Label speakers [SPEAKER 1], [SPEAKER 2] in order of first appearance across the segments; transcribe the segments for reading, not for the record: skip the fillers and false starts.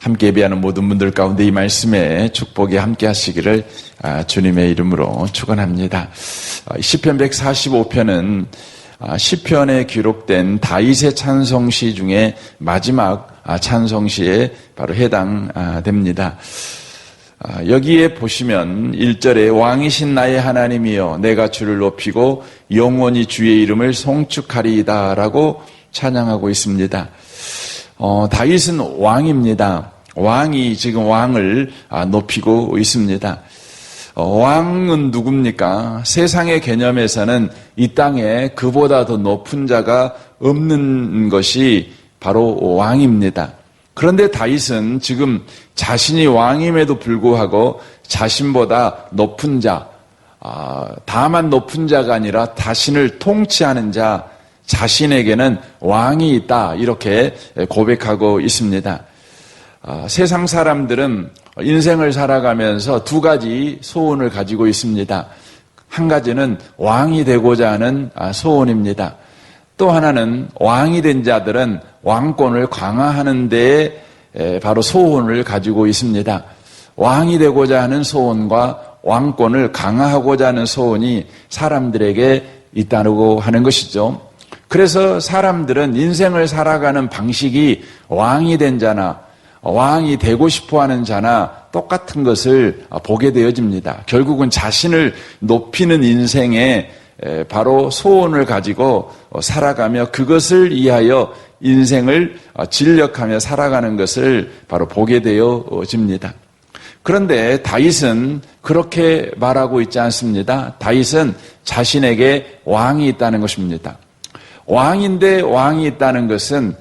[SPEAKER 1] 함께 예배하는 모든 분들 가운데 이 말씀에 축복이 함께 하시기를 주님의 이름으로 축원합니다. 시편 145편은 시편에 기록된 다윗의 찬송시 중에 마지막 찬송시에 바로 해당됩니다. 여기에 보시면 1절에 왕이신 나의 하나님이여 내가 주를 높이고 영원히 주의 이름을 송축하리이다 라고 찬양하고 있습니다. 다윗은 왕입니다. 왕이 지금 왕을 높이고 있습니다. 왕은 누굽니까? 세상의 개념에서는 이 땅에 그보다 더 높은 자가 없는 것이 바로 왕입니다. 그런데 다윗은 지금 자신이 왕임에도 불구하고 자신보다 높은 자, 다만 높은 자가 아니라 자신을 통치하는 자, 자신에게는 왕이 있다 이렇게 고백하고 있습니다. 세상 사람들은 인생을 살아가면서 두 가지 소원을 가지고 있습니다. 한 가지는 왕이 되고자 하는 소원입니다. 또 하나는 왕이 된 자들은 왕권을 강화하는 데에 바로 소원을 가지고 있습니다. 왕이 되고자 하는 소원과 왕권을 강화하고자 하는 소원이 사람들에게 있다고 하는 것이죠. 그래서 사람들은 인생을 살아가는 방식이 왕이 된 자나 왕이 되고 싶어하는 자나 똑같은 것을 보게 되어집니다. 결국은 자신을 높이는 인생에 바로 소원을 가지고 살아가며 그것을 위하여 인생을 진력하며 살아가는 것을 바로 보게 되어집니다. 그런데 다윗은 그렇게 말하고 있지 않습니다. 다윗은 자신에게 왕이 있다는 것입니다. 왕인데 왕이 있다는 것은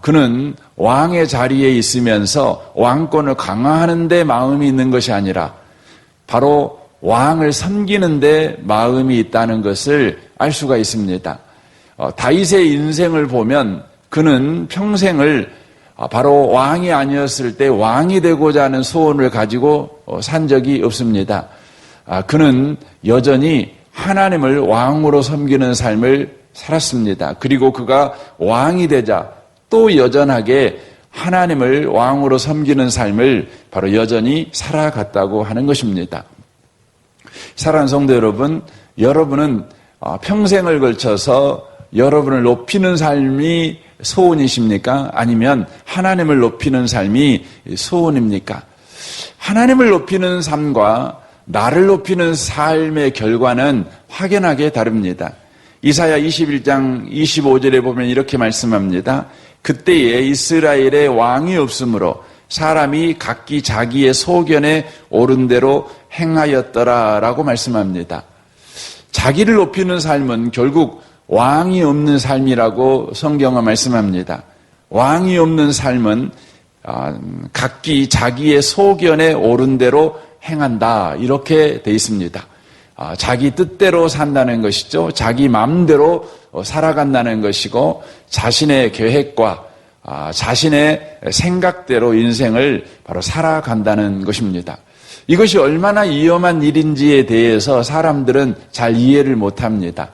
[SPEAKER 1] 그는 왕의 자리에 있으면서 왕권을 강화하는 데 마음이 있는 것이 아니라 바로 왕을 섬기는 데 마음이 있다는 것을 알 수가 있습니다. 다윗의 인생을 보면 그는 평생을 바로 왕이 아니었을 때 왕이 되고자 하는 소원을 가지고 산 적이 없습니다. 그는 여전히 하나님을 왕으로 섬기는 삶을 살았습니다. 그리고 그가 왕이 되자 또 여전하게 하나님을 왕으로 섬기는 삶을 바로 여전히 살아갔다고 하는 것입니다. 사랑하는 성도 여러분, 여러분은 평생을 걸쳐서 여러분을 높이는 삶이 소원이십니까? 아니면 하나님을 높이는 삶이 소원입니까? 하나님을 높이는 삶과 나를 높이는 삶의 결과는 확연하게 다릅니다. 이사야 21장 25절에 보면 이렇게 말씀합니다. 그때에 이스라엘에 왕이 없으므로 사람이 각기 자기의 소견에 옳은 대로 행하였더라 라고 말씀합니다. 자기를 높이는 삶은 결국 왕이 없는 삶이라고 성경은 말씀합니다. 왕이 없는 삶은 각기 자기의 소견에 옳은 대로 행한다 이렇게 돼 있습니다. 자기 뜻대로 산다는 것이죠. 자기 마음대로 살아간다는 것이고 자신의 계획과 자신의 생각대로 인생을 바로 살아간다는 것입니다. 이것이 얼마나 위험한 일인지에 대해서 사람들은 잘 이해를 못합니다.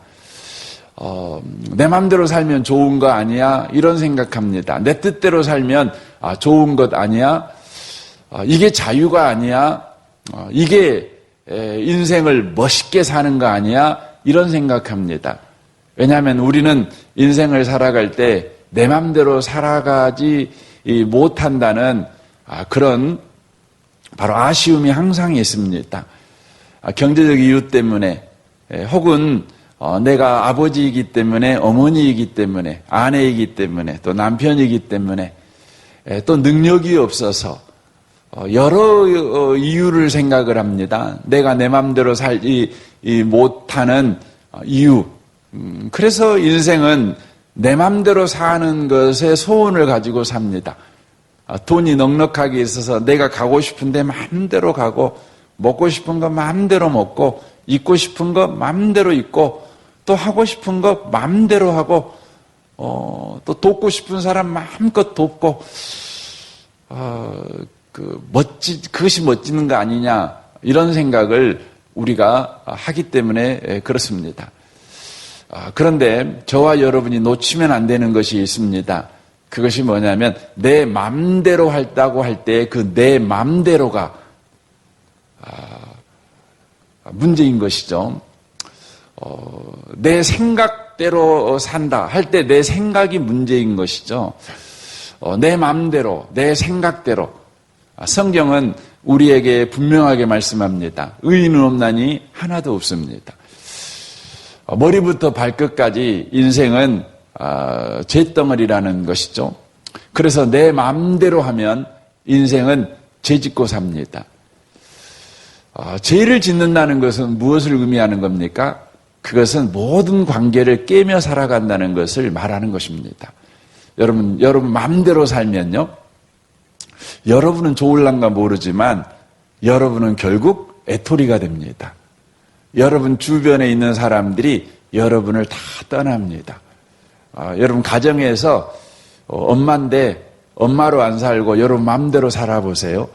[SPEAKER 1] 내 마음대로 살면 좋은 거 아니야? 이런 생각합니다. 내 뜻대로 살면 좋은 것 아니야? 이게 자유가 아니야? 이게 인생을 멋있게 사는 거 아니야? 이런 생각합니다. 왜냐하면 우리는 인생을 살아갈 때 내 맘대로 살아가지 못한다는 그런 바로 아쉬움이 항상 있습니다. 경제적 이유 때문에 혹은 내가 아버지이기 때문에 어머니이기 때문에 아내이기 때문에 또 남편이기 때문에 또 능력이 없어서 여러 이유를 생각을 합니다. 내가 내 맘대로 살지 못하는 이유. 그래서 인생은 내 맘대로 사는 것에 소원을 가지고 삽니다. 돈이 넉넉하게 있어서 내가 가고 싶은데 마음대로 가고 먹고 싶은 거 마음대로 먹고 입고 싶은 거 마음대로 입고 또 하고 싶은 거 마음대로 하고 또 돕고 싶은 사람 마음껏 돕고 그것이 멋지는 거 아니냐 이런 생각을 우리가 하기 때문에 그렇습니다. 그런데 저와 여러분이 놓치면 안 되는 것이 있습니다. 그것이 뭐냐면 내 맘대로 한다고 할 때 그 내 맘대로가 문제인 것이죠. 내 생각대로 산다 할 때 내 생각이 문제인 것이죠. 내 맘대로, 내 생각대로. 성경은 우리에게 분명하게 말씀합니다. 의인은 없나니 하나도 없습니다. 머리부터 발끝까지 인생은 죄덩어리라는 것이죠. 그래서 내 마음대로 하면 인생은 죄짓고 삽니다. 죄를 짓는다는 것은 무엇을 의미하는 겁니까? 그것은 모든 관계를 깨며 살아간다는 것을 말하는 것입니다. 여러분 마음대로 살면요. 여러분은 좋을란가 모르지만 여러분은 결국 애토리가 됩니다. 여러분 주변에 있는 사람들이 여러분을 다 떠납니다. 여러분 가정에서 엄마인데 엄마로 안 살고 여러분 마음대로 살아보세요.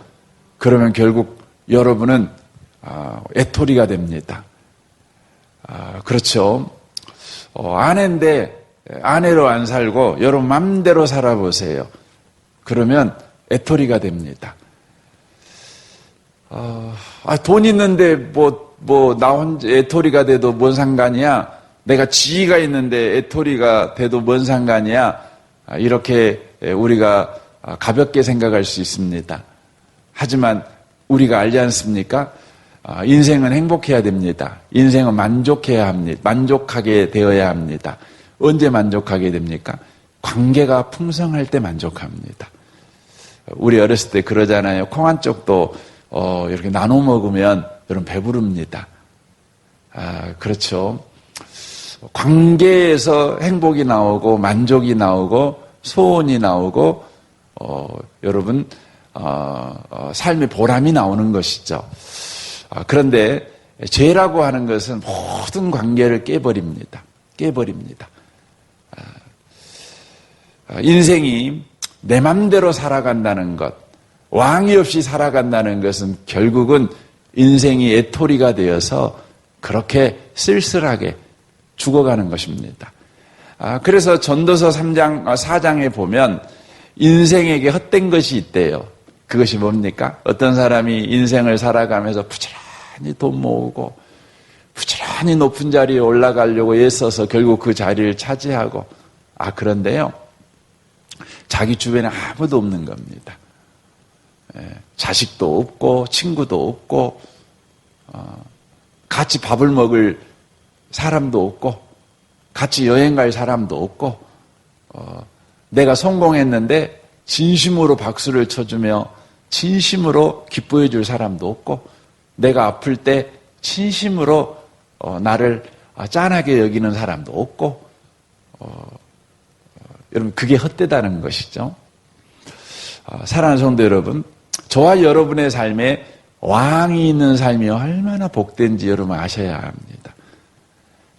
[SPEAKER 1] 그러면 결국 여러분은 애토리가 됩니다. 그렇죠. 아내인데 아내로 안 살고 여러분 마음대로 살아보세요. 그러면 애토리가 됩니다. 돈 있는데 나 혼자 애토리가 돼도 뭔 상관이야? 내가 지위가 있는데 애토리가 돼도 뭔 상관이야? 이렇게 우리가 가볍게 생각할 수 있습니다. 하지만 우리가 알지 않습니까? 인생은 행복해야 됩니다. 인생은 만족해야 합니다. 만족하게 되어야 합니다. 언제 만족하게 됩니까? 관계가 풍성할 때 만족합니다. 우리 어렸을 때 그러잖아요. 콩 한 쪽도 이렇게 나눠 먹으면 여러분 배부릅니다. 그렇죠. 관계에서 행복이 나오고 만족이 나오고 소원이 나오고 여러분 삶의 보람이 나오는 것이죠. 그런데 죄라고 하는 것은 모든 관계를 깨버립니다. 인생이 내 맘대로 살아간다는 것, 왕이 없이 살아간다는 것은 결국은 인생이 애토리가 되어서 그렇게 쓸쓸하게 죽어가는 것입니다. 그래서 전도서 4장에 보면 인생에게 헛된 것이 있대요. 그것이 뭡니까? 어떤 사람이 인생을 살아가면서 부지런히 돈 모으고 부지런히 높은 자리에 올라가려고 애써서 결국 그 자리를 차지하고 그런데요. 자기 주변에 아무도 없는 겁니다. 자식도 없고 친구도 없고 같이 밥을 먹을 사람도 없고 같이 여행 갈 사람도 없고 내가 성공했는데 진심으로 박수를 쳐주며 진심으로 기뻐해 줄 사람도 없고 내가 아플 때 진심으로 나를 짠하게 여기는 사람도 없고 여러분 그게 헛되다는 것이죠. 사랑하는 성도 여러분, 저와 여러분의 삶에 왕이 있는 삶이 얼마나 복된지 여러분 아셔야 합니다.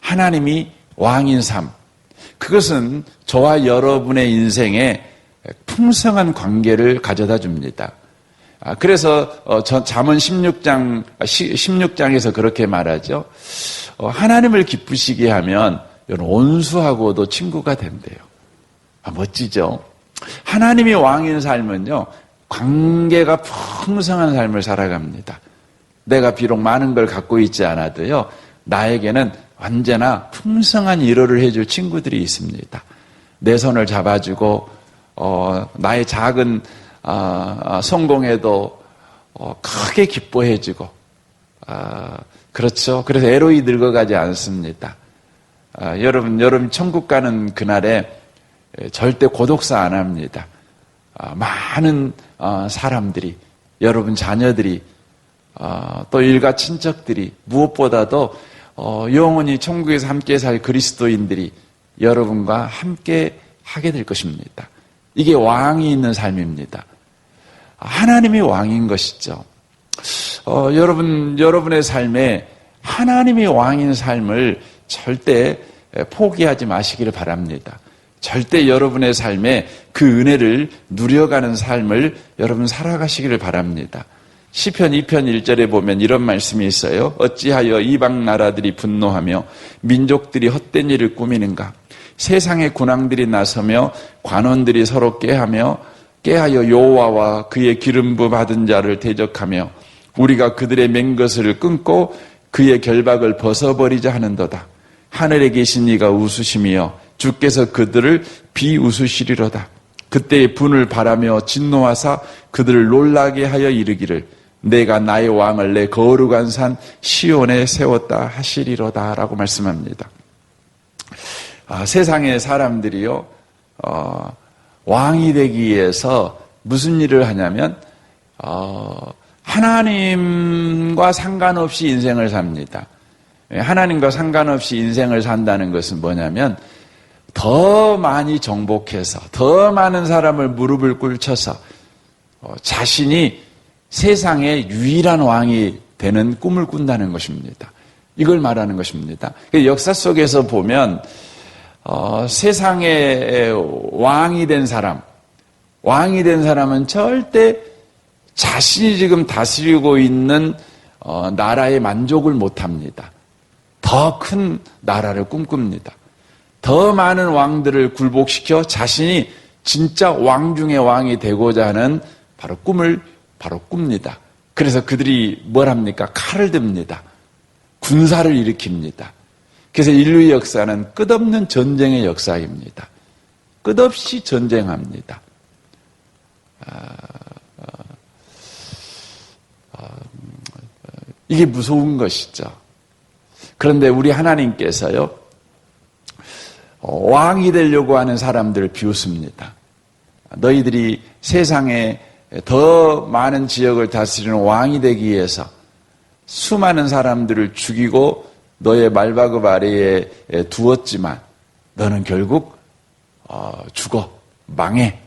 [SPEAKER 1] 하나님이 왕인 삶, 그것은 저와 여러분의 인생에 풍성한 관계를 가져다 줍니다. 그래서 잠언 16장에서 그렇게 말하죠. 하나님을 기쁘시게 하면 온수하고도 친구가 된대요. 멋지죠? 하나님이 왕인 삶은요, 관계가 풍성한 삶을 살아갑니다. 내가 비록 많은 걸 갖고 있지 않아도요, 나에게는 언제나 풍성한 위로를 해줄 친구들이 있습니다. 내 손을 잡아주고, 나의 작은, 성공에도, 크게 기뻐해주고, 그렇죠. 그래서 애로이 늙어가지 않습니다. 여러분 천국 가는 그날에 절대 고독사 안 합니다. 많은 사람들이, 여러분 자녀들이, 또 일가 친척들이, 무엇보다도 영원히 천국에서 함께 살 그리스도인들이 여러분과 함께 하게 될 것입니다. 이게 왕이 있는 삶입니다. 하나님이 왕인 것이죠. 여러분의 삶에 하나님이 왕인 삶을 절대 포기하지 마시기를 바랍니다. 절대 여러분의 삶에 그 은혜를 누려가는 삶을 여러분 살아가시기를 바랍니다. 시편 2편 1절에 보면 이런 말씀이 있어요. 어찌하여 이방 나라들이 분노하며 민족들이 헛된 일을 꾸미는가? 세상의 군왕들이 나서며 관원들이 서로 깨하여 여호와와 그의 기름부 받은 자를 대적하며 우리가 그들의 맹것을 끊고 그의 결박을 벗어버리자 하는도다. 하늘에 계신 이가 웃으시며 주께서 그들을 비웃으시리로다. 그때의 분을 바라며 진노하사 그들을 놀라게 하여 이르기를 내가 나의 왕을 내 거룩한 산 시온에 세웠다 하시리로다 라고 말씀합니다. 세상의 사람들이요, 왕이 되기 위해서 무슨 일을 하냐면, 하나님과 상관없이 인생을 삽니다. 하나님과 상관없이 인생을 산다는 것은 뭐냐면, 더 많이 정복해서, 더 많은 사람을 무릎을 꿇쳐서, 자신이 세상의 유일한 왕이 되는 꿈을 꾼다는 것입니다. 이걸 말하는 것입니다. 역사 속에서 보면, 세상의 왕이 된 사람은 절대 자신이 지금 다스리고 있는 나라에 만족을 못합니다. 더 큰 나라를 꿈꿉니다. 더 많은 왕들을 굴복시켜 자신이 진짜 왕 중의 왕이 되고자 하는 꿈을 꿉니다. 그래서 그들이 뭘 합니까? 칼을 듭니다. 군사를 일으킵니다. 그래서 인류의 역사는 끝없는 전쟁의 역사입니다. 끝없이 전쟁합니다. 이게 무서운 것이죠. 그런데 우리 하나님께서요, 왕이 되려고 하는 사람들을 비웃습니다. 너희들이 세상에 더 많은 지역을 다스리는 왕이 되기 위해서 수많은 사람들을 죽이고 너의 말바급 아래에 두었지만 너는 결국 죽어, 망해.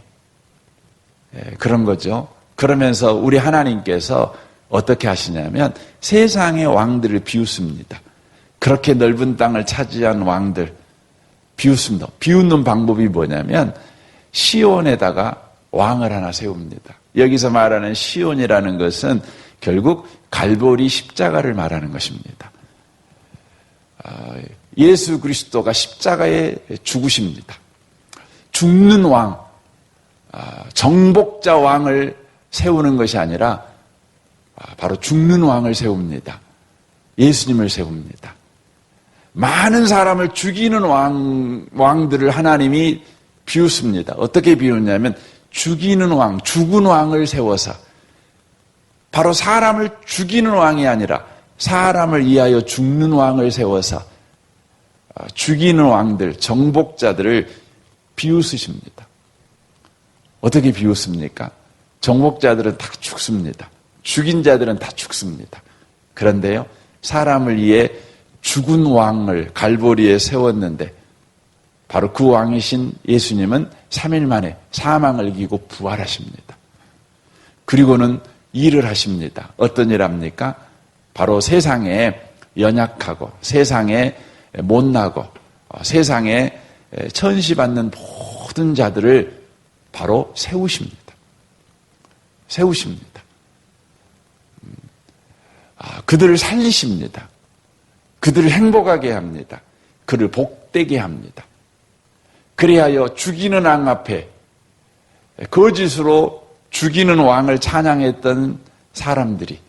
[SPEAKER 1] 그런 거죠. 그러면서 우리 하나님께서 어떻게 하시냐면 세상의 왕들을 비웃습니다. 그렇게 넓은 땅을 차지한 왕들 비웃습니다. 비웃는 방법이 뭐냐면 시온에다가 왕을 하나 세웁니다. 여기서 말하는 시온이라는 것은 결국 갈보리 십자가를 말하는 것입니다. 예수 그리스도가 십자가에 죽으십니다. 죽는 왕, 정복자 왕을 세우는 것이 아니라 바로 죽는 왕을 세웁니다. 예수님을 세웁니다. 많은 사람을 죽이는 왕들을 하나님이 비웃습니다. 어떻게 비웃냐면 죽이는 왕, 죽은 왕을 세워서 바로 사람을 죽이는 왕이 아니라 사람을 위하여 죽는 왕을 세워서 죽이는 왕들, 정복자들을 비웃으십니다. 어떻게 비웃습니까? 정복자들은 다 죽습니다. 죽인 자들은 다 죽습니다. 그런데요, 사람을 위해 죽은 왕을 갈보리에 세웠는데 바로 그 왕이신 예수님은 3일 만에 사망을 이기고 부활하십니다. 그리고는 일을 하십니다. 어떤 일 합니까? 바로 세상에 연약하고 세상에 못나고 세상에 천시받는 모든 자들을 바로 세우십니다. 그들을 살리십니다. 그들을 행복하게 합니다. 그를 복되게 합니다. 그리하여 죽이는 왕 앞에 거짓으로 죽이는 왕을 찬양했던 사람들이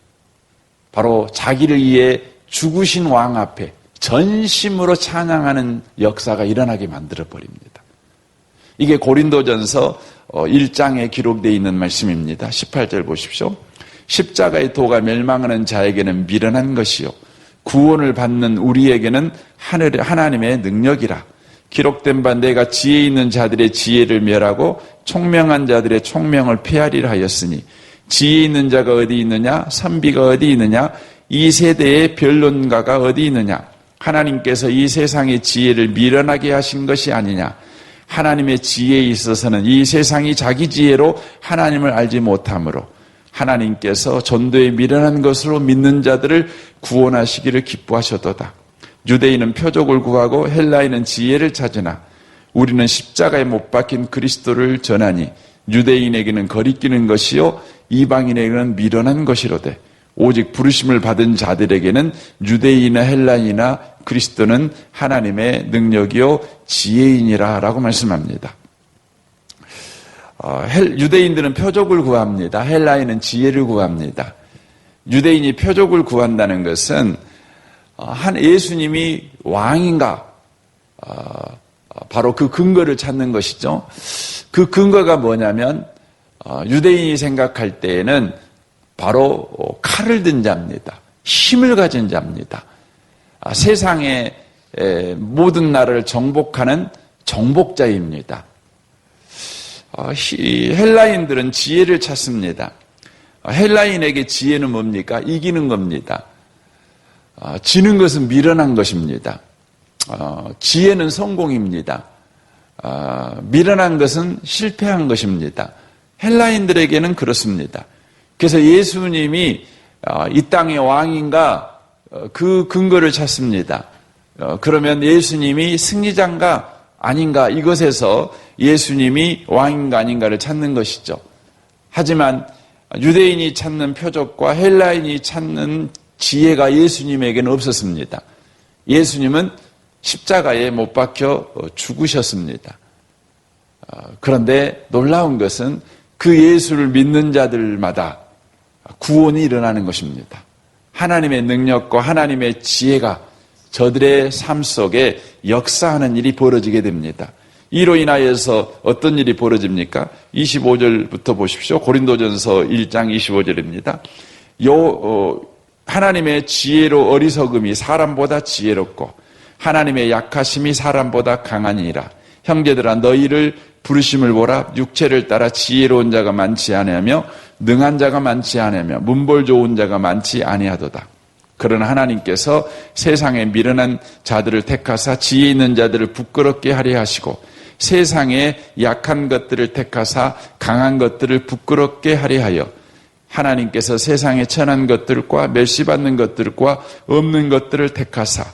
[SPEAKER 1] 바로 자기를 위해 죽으신 왕 앞에 전심으로 찬양하는 역사가 일어나게 만들어버립니다. 이게 고린도전서 1장에 기록되어 있는 말씀입니다. 18절 보십시오. 십자가의 도가 멸망하는 자에게는 미련한 것이요 구원을 받는 우리에게는 하나님의 능력이라. 기록된 바 내가 지혜 있는 자들의 지혜를 멸하고 총명한 자들의 총명을 폐하리라 하였으니 지혜 있는 자가 어디 있느냐? 선비가 어디 있느냐? 이 세대의 변론가가 어디 있느냐? 하나님께서 이 세상의 지혜를 미련하게 하신 것이 아니냐? 하나님의 지혜에 있어서는 이 세상이 자기 지혜로 하나님을 알지 못하므로 하나님께서 전도에 미련한 것으로 믿는 자들을 구원하시기를 기뻐하셨도다. 유대인은 표적을 구하고 헬라인은 지혜를 찾으나 우리는 십자가에 못 박힌 그리스도를 전하니 유대인에게는 거리끼는 것이요 이방인에게는 미련한 것이로되 오직 부르심을 받은 자들에게는 유대인이나 헬라인이나 그리스도는 하나님의 능력이요 지혜이니라 라고 말씀합니다. 유대인들은 표적을 구합니다. 헬라인은 지혜를 구합니다. 유대인이 표적을 구한다는 것은 예수님이 왕인가 바로 그 근거를 찾는 것이죠. 그 근거가 뭐냐면 유대인이 생각할 때에는 바로 칼을 든 자입니다. 힘을 가진 자입니다. 세상의 모든 나라를 정복하는 정복자입니다. 헬라인들은 지혜를 찾습니다. 헬라인에게 지혜는 뭡니까? 이기는 겁니다. 지는 것은 미련한 것입니다. 지혜는 성공입니다. 미련한 것은 실패한 것입니다. 헬라인들에게는 그렇습니다. 그래서 예수님이 이 땅의 왕인가 그 근거를 찾습니다. 그러면 예수님이 승리자인가 아닌가 이것에서 예수님이 왕인가 아닌가를 찾는 것이죠. 하지만 유대인이 찾는 표적과 헬라인이 찾는 지혜가 예수님에게는 없었습니다. 예수님은 십자가에 못 박혀 죽으셨습니다. 그런데 놀라운 것은 그 예수를 믿는 자들마다 구원이 일어나는 것입니다. 하나님의 능력과 하나님의 지혜가 저들의 삶 속에 역사하는 일이 벌어지게 됩니다. 이로 인하여서 어떤 일이 벌어집니까? 25절부터 보십시오. 고린도전서 1장 25절입니다. 하나님의 지혜로 어리석음이 사람보다 지혜롭고 하나님의 약하심이 사람보다 강하니라. 형제들아 너희를 부르심을 보라. 육체를 따라 지혜로운 자가 많지 아니하며 능한 자가 많지 아니하며 문벌 좋은 자가 많지 아니하도다. 그러나 하나님께서 세상에 미련한 자들을 택하사 지혜 있는 자들을 부끄럽게 하려 하시고 세상에 약한 것들을 택하사 강한 것들을 부끄럽게 하려 하여 하나님께서 세상에 천한 것들과 멸시받는 것들과 없는 것들을 택하사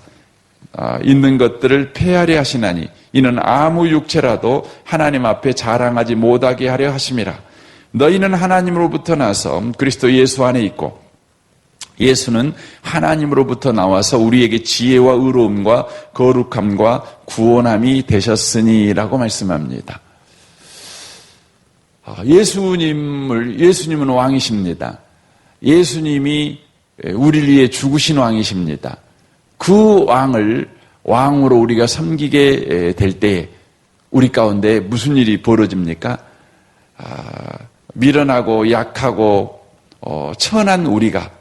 [SPEAKER 1] 있는 것들을 폐하려 하시나니 이는 아무 육체라도 하나님 앞에 자랑하지 못하게 하려 하심이라. 너희는 하나님으로부터 나서 그리스도 예수 안에 있고 예수는 하나님으로부터 나와서 우리에게 지혜와 의로움과 거룩함과 구원함이 되셨으니라고 말씀합니다. 예수님은 왕이십니다. 예수님이 우리를 위해 죽으신 왕이십니다. 그 왕으로 우리가 섬기게 될 때에 우리 가운데 무슨 일이 벌어집니까? 미련하고 약하고 천한 우리가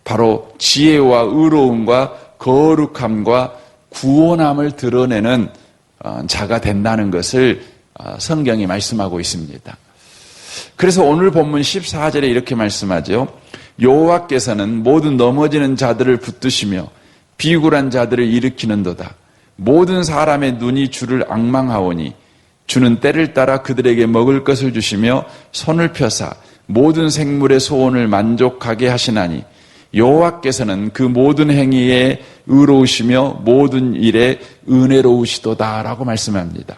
[SPEAKER 1] 바로 지혜와 의로움과 거룩함과 구원함을 드러내는 자가 된다는 것을 성경이 말씀하고 있습니다. 그래서 오늘 본문 14절에 이렇게 말씀하죠. 여호와께서는 모든 넘어지는 자들을 붙드시며 비굴한 자들을 일으키는도다. 모든 사람의 눈이 주를 앙망하오니 주는 때를 따라 그들에게 먹을 것을 주시며 손을 펴사 모든 생물의 소원을 만족하게 하시나니 여호와께서는 그 모든 행위에 의로우시며 모든 일에 은혜로우시도다라고 말씀합니다.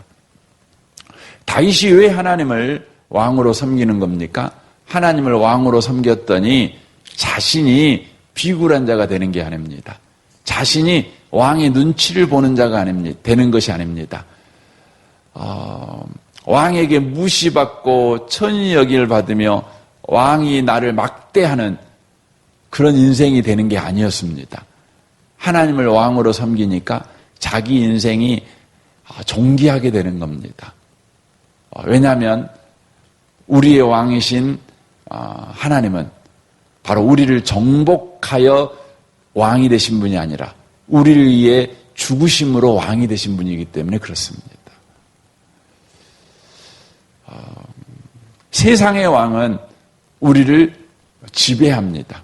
[SPEAKER 1] 다윗이 왜 하나님을 왕으로 섬기는 겁니까? 하나님을 왕으로 섬겼더니 자신이 비굴한 자가 되는 게 아닙니다. 자신이 왕의 눈치를 보는 자가 되는 것이 아닙니다. 왕에게 무시받고 천히 여김을 받으며 왕이 나를 막대하는 그런 인생이 되는 게 아니었습니다. 하나님을 왕으로 섬기니까 자기 인생이 존귀하게 되는 겁니다. 왜냐하면 우리의 왕이신 하나님은 바로 우리를 정복하여 왕이 되신 분이 아니라 우리를 위해 죽으심으로 왕이 되신 분이기 때문에 그렇습니다. 세상의 왕은 우리를 지배합니다.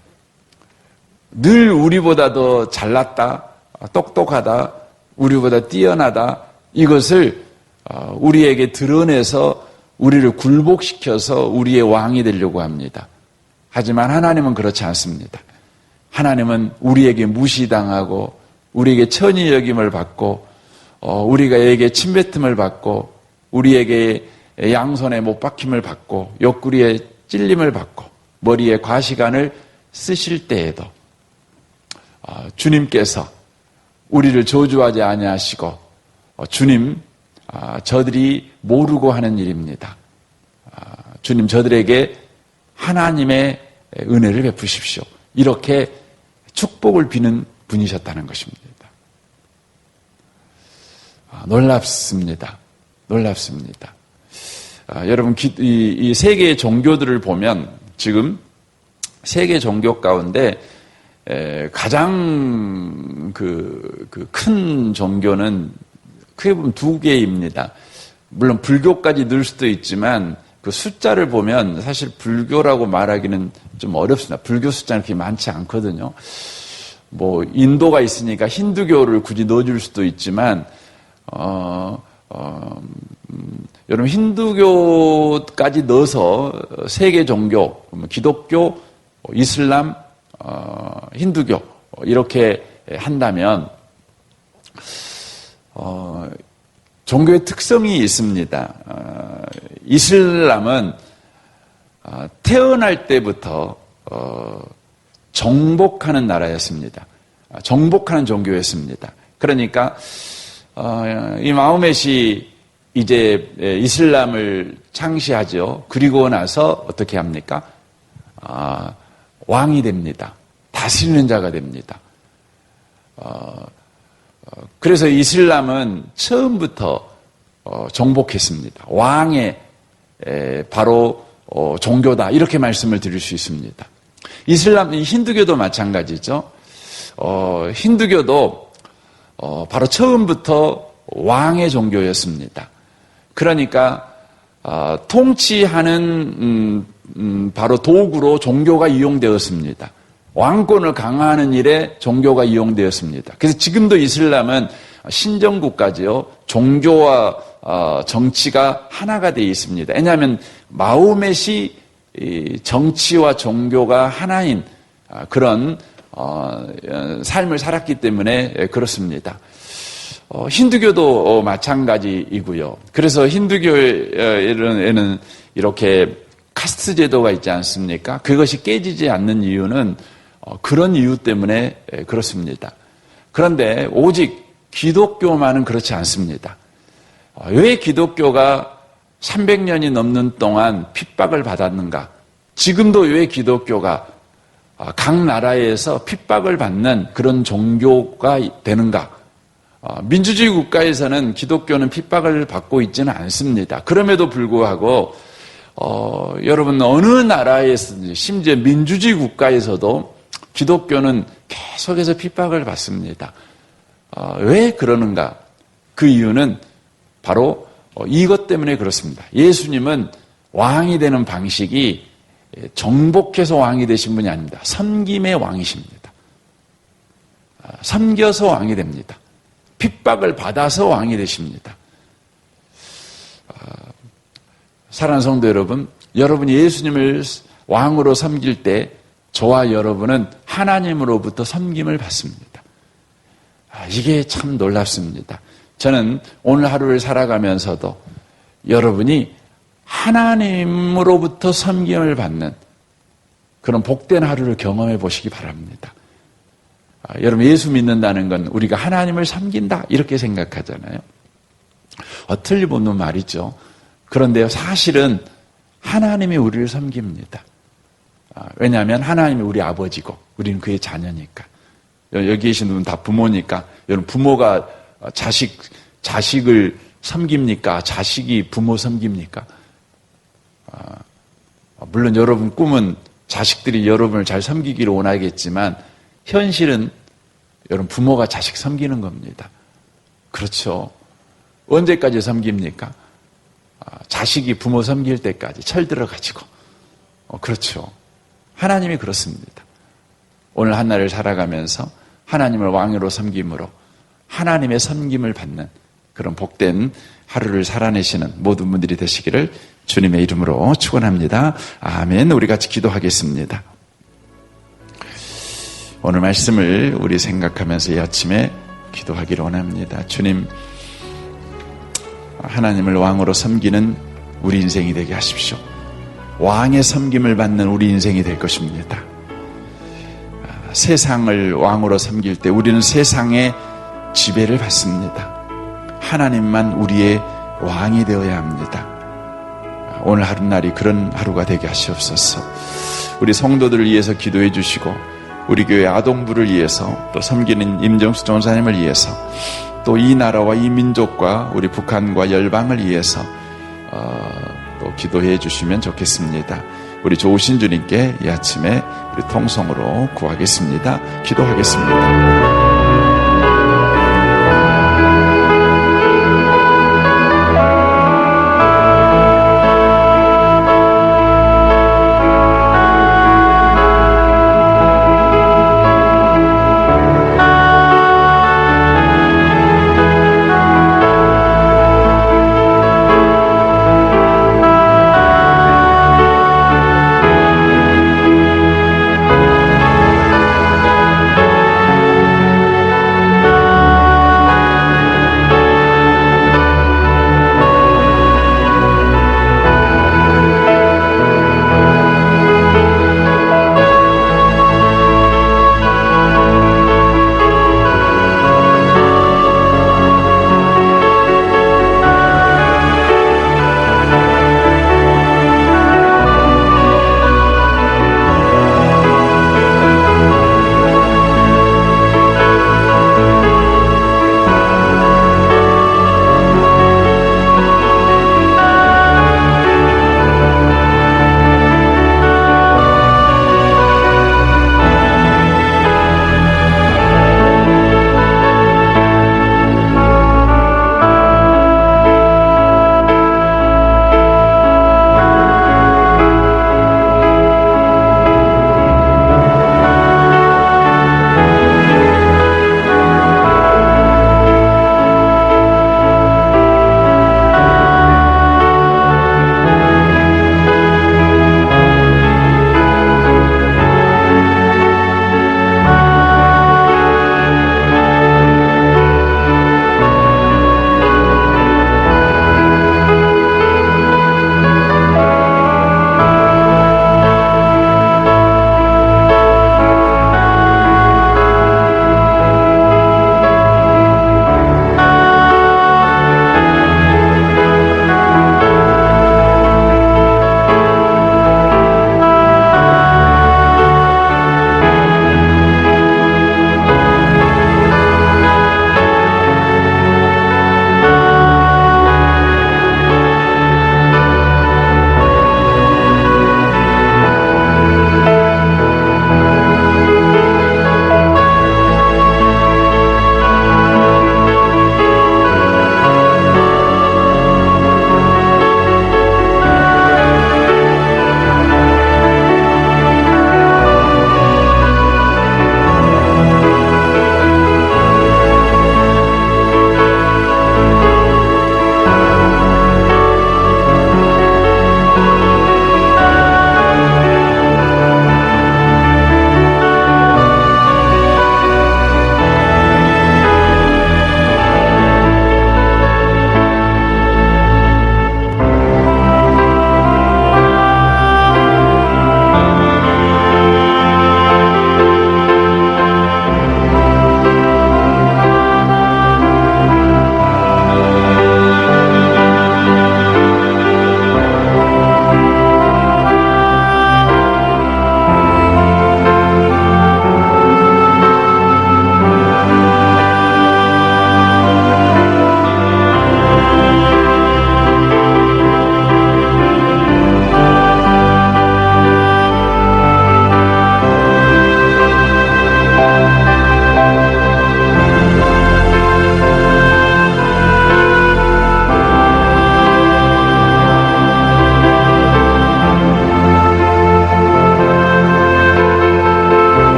[SPEAKER 1] 늘 우리보다 더 잘났다, 똑똑하다, 우리보다 뛰어나다 이것을 우리에게 드러내서 우리를 굴복시켜서 우리의 왕이 되려고 합니다. 하지만 하나님은 그렇지 않습니다. 하나님은 우리에게 무시당하고 우리에게 천히 여김을 받고 우리에게 침뱉음을 받고 우리에게 양손에 못 박힘을 받고 옆구리에 찔림을 받고 머리에 과시간을 쓰실 때에도 주님께서 우리를 저주하지 아니하시고 주님, 저들이 모르고 하는 일입니다. 주님, 저들에게 하나님의 은혜를 베푸십시오. 이렇게 축복을 비는 분이셨다는 것입니다. 놀랍습니다. 놀랍습니다. 여러분, 이 세계의 종교들을 보면 지금 세계 종교 가운데 가장 큰 종교는 크게 보면 두 개입니다. 물론 불교까지 넣을 수도 있지만 그 숫자를 보면 사실 불교라고 말하기는 좀 어렵습니다. 불교 숫자는 그렇게 많지 않거든요. 뭐 인도가 있으니까 힌두교를 굳이 넣어줄 수도 있지만 여러분 힌두교까지 넣어서 세계 종교, 기독교, 이슬람, 힌두교 이렇게 한다면 종교의 특성이 있습니다. 이슬람은 태어날 때부터 정복하는 나라였습니다. 정복하는 종교였습니다. 그러니까 이 마호멧이 이제 이슬람을 창시하죠. 그리고 나서 어떻게 합니까? 왕이 됩니다. 다스리는 자가 됩니다. 그래서 이슬람은 처음부터 정복했습니다. 왕의 바로 종교다 이렇게 말씀을 드릴 수 있습니다. 이슬람, 힌두교도 마찬가지죠. 힌두교도 바로 처음부터 왕의 종교였습니다. 그러니까 통치하는 바로 도구로 종교가 이용되었습니다. 왕권을 강화하는 일에 종교가 이용되었습니다. 그래서 지금도 이슬람은 신정국가지요. 종교와 정치가 하나가 되어 있습니다. 왜냐하면 마호멧이 정치와 종교가 하나인 그런 삶을 살았기 때문에 그렇습니다. 힌두교도 마찬가지이고요. 그래서 힌두교에는 이렇게 카스트 제도가 있지 않습니까? 그것이 깨지지 않는 이유는 그런 이유 때문에 그렇습니다. 그런데 오직 기독교만은 그렇지 않습니다. 왜 기독교가 300년이 넘는 동안 핍박을 받았는가? 지금도 왜 기독교가 각 나라에서 핍박을 받는 그런 종교가 되는가? 민주주의 국가에서는 기독교는 핍박을 받고 있지는 않습니다. 그럼에도 불구하고 여러분 어느 나라에서든지 심지어 민주주의 국가에서도 기독교는 계속해서 핍박을 받습니다. 왜 그러는가? 그 이유는 바로 이것 때문에 그렇습니다. 예수님은 왕이 되는 방식이 정복해서 왕이 되신 분이 아닙니다. 섬김의 왕이십니다. 섬겨서 왕이 됩니다. 핍박을 받아서 왕이 되십니다. 사랑하는 성도 여러분, 여러분이 예수님을 왕으로 섬길 때 저와 여러분은 하나님으로부터 섬김을 받습니다. 이게 참 놀랍습니다. 저는 오늘 하루를 살아가면서도 여러분이 하나님으로부터 섬김을 받는 그런 복된 하루를 경험해 보시기 바랍니다. 여러분 예수 믿는다는 건 우리가 하나님을 섬긴다 이렇게 생각하잖아요. 틀림없는 말이죠. 그런데 사실은 하나님이 우리를 섬깁니다. 왜냐하면 하나님이 우리 아버지고 우리는 그의 자녀니까. 여기 계신 분은 다 부모니까 여러분 부모가 자식을 섬깁니까? 자식이 부모 섬깁니까? 물론 여러분 꿈은 자식들이 여러분을 잘 섬기기를 원하겠지만 현실은 여러분 부모가 자식 섬기는 겁니다. 그렇죠. 언제까지 섬깁니까? 자식이 부모 섬길 때까지 철들어가지고. 그렇죠. 하나님이 그렇습니다. 오늘 한날을 살아가면서 하나님을 왕으로 섬김으로 하나님의 섬김을 받는 그런 복된 하루를 살아내시는 모든 분들이 되시기를 주님의 이름으로 축원합니다. 아멘. 우리 같이 기도하겠습니다. 오늘 말씀을 우리 생각하면서 이 아침에 기도하기를 원합니다. 주님, 하나님을 왕으로 섬기는 우리 인생이 되게 하십시오. 왕의 섬김을 받는 우리 인생이 될 것입니다. 세상을 왕으로 섬길 때 우리는 세상의 지배를 받습니다. 하나님만 우리의 왕이 되어야 합니다. 오늘 하루날이 그런 하루가 되게 하시옵소서. 우리 성도들을 위해서 기도해 주시고 우리 교회 아동부를 위해서 또 섬기는 임정수 전사님을 위해서 또 이 나라와 이 민족과 우리 북한과 열방을 위해서 또 기도해 주시면 좋겠습니다. 우리 좋으신 주님께 이 아침에 우리 통성으로 구하겠습니다. 기도하겠습니다.